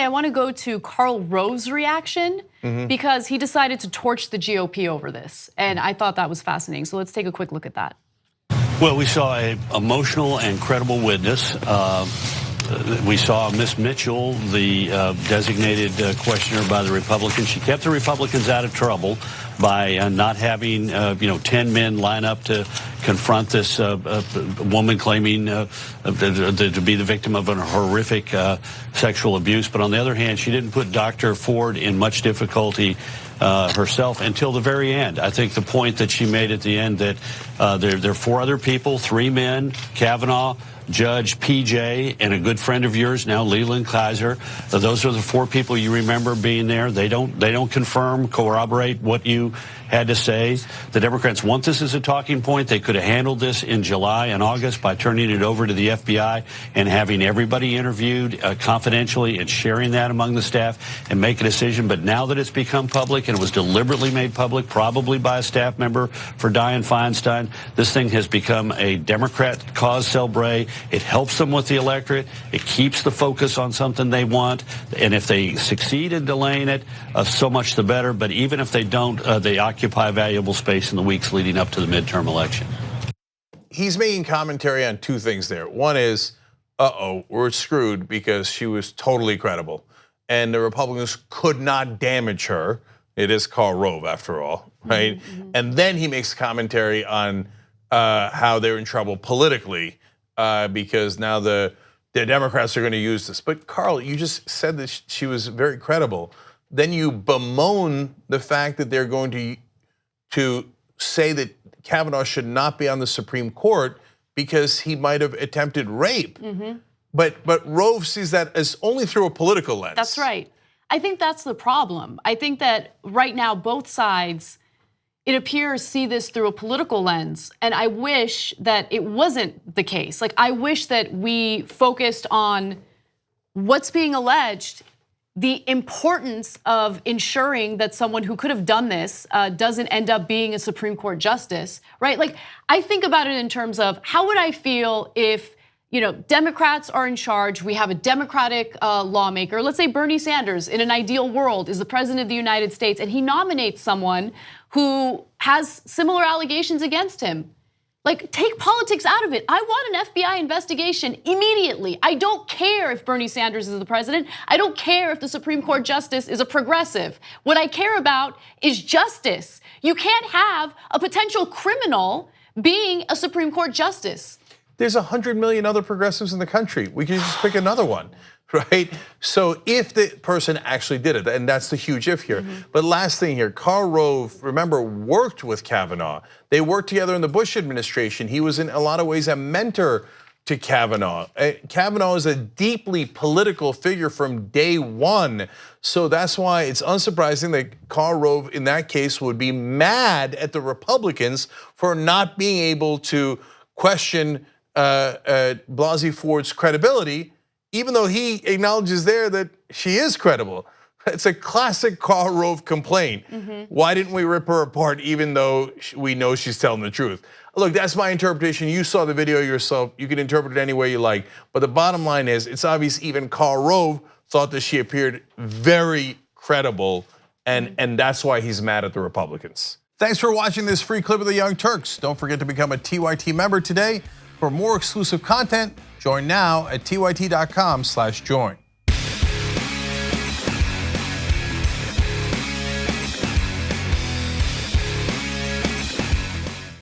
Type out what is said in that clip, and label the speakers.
Speaker 1: I want to go to Karl Rove's reaction because he decided to torch the GOP over this. And I thought that was fascinating. So let's take a quick look at that.
Speaker 2: Well, we saw an emotional and credible witness. We saw Miss Mitchell, the designated questioner by the Republicans. She kept the Republicans out of trouble by not having 10 men line up to confront this woman claiming to be the victim of a horrific sexual abuse. But on the other hand, she didn't put Dr. Ford in much difficulty herself until the very end. I think the point that she made at the end that there are 4 other people, 3 men, Kavanaugh, Judge PJ, and a good friend of yours now, Leland Kaiser. Those are the 4 people you remember being there. They don't confirm, corroborate what you had to say. The Democrats want this as a talking point. They could have handled this in July and August by turning it over to the FBI and having everybody interviewed confidentially and sharing that among the staff and make a decision. But now that it's become public and it was deliberately made public, probably by a staff member for Dianne Feinstein, this thing has become a Democrat cause celebre. It helps them with the electorate. It keeps the focus on something they want. And if they succeed in delaying it, so much the better. But even if they don't, they occupy valuable space in the weeks leading up to the midterm election.
Speaker 3: He's making commentary on 2 things there. One is, we're screwed because she was totally credible. And the Republicans could not damage her. It is Karl Rove, after all, right? And then he makes commentary on how they're in trouble politically because now the Democrats are going to use this. But Karl, you just said that she was very credible. Then you bemoan the fact that they're going to say that Kavanaugh should not be on the Supreme Court because he might have attempted rape. But Rove sees that as only through a political lens.
Speaker 1: That's right. I think that's the problem. I think that right now both sides, it appears, see this through a political lens. And I wish that it wasn't the case. Like, I wish that we focused on what's being alleged, the importance of ensuring that someone who could have done this doesn't end up being a Supreme Court justice, right? Like, I think about it in terms of how would I feel if, Democrats are in charge, we have a Democratic lawmaker, let's say Bernie Sanders in an ideal world is the president of the United States, and he nominates someone who has similar allegations against him. Like, take politics out of it. I want an FBI investigation immediately. I don't care if Bernie Sanders is the president. I don't care if the Supreme Court justice is a progressive. What I care about is justice. You can't have a potential criminal being a Supreme Court justice.
Speaker 3: There's 100 million other progressives in the country. We can just pick another one, right? So if the person actually did it, and that's the huge if here. But last thing here, Karl Rove, remember, worked with Kavanaugh. They worked together in the Bush administration. He was in a lot of ways a mentor to Kavanaugh. Kavanaugh is a deeply political figure from day one. So that's why it's unsurprising that Karl Rove in that case would be mad at the Republicans for not being able to question Blasey Ford's credibility, even though he acknowledges there that she is credible. It's a classic Karl Rove complaint. Why didn't we rip her apart even though we know she's telling the truth? Look, that's my interpretation. You saw the video yourself. You can interpret it any way you like. But the bottom line is, it's obvious even Karl Rove thought that she appeared very credible, and that's why he's mad at the Republicans. Thanks for watching this free clip of the Young Turks. Don't forget to become a TYT member today. For more exclusive content, join now at tyt.com/join.